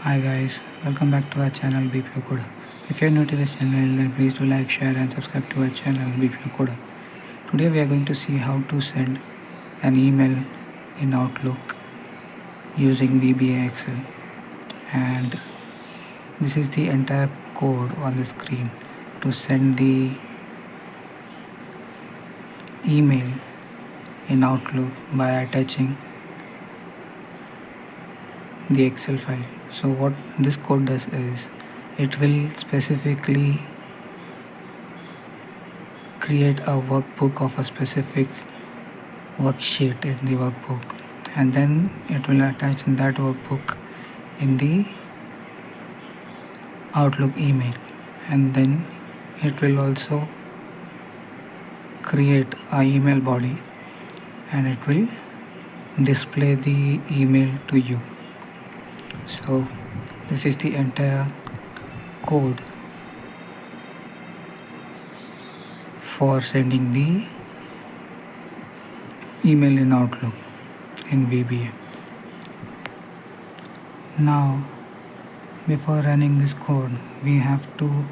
Hi guys, welcome back to our channel VBA Code. If you're new to this channel, then please do like, share and subscribe to our channel VBA Code. Today we are going to see how to send an email in Outlook using VBA Excel, and this is the entire code on the screen to send the email in Outlook by attaching the Excel file. So what this code does is it will specifically create a workbook of a specific worksheet in the workbook, and then it will attach that workbook in the Outlook email, and then it will also create a email body and it will display the email to you. So this is the entire code for sending the email in Outlook in VBA. Now, before running this code, we have to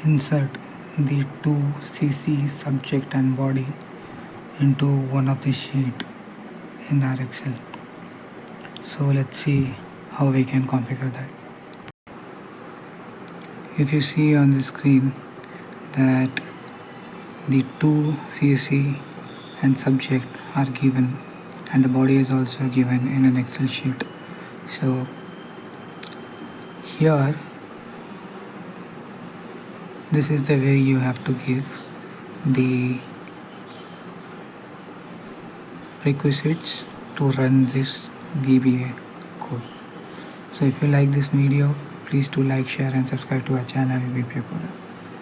insert the two CC subject and body into one of the sheet in our Excel. So let's see how we can configure that. If you see on the screen that the two CC and subject are given and the body is also given in an Excel sheet. So here this is the way you have to give the requisites to run this VBA code. So if you like this video, please do like, share and subscribe to our channel VBA Code.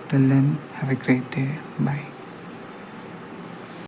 Till then, have a great day. Bye.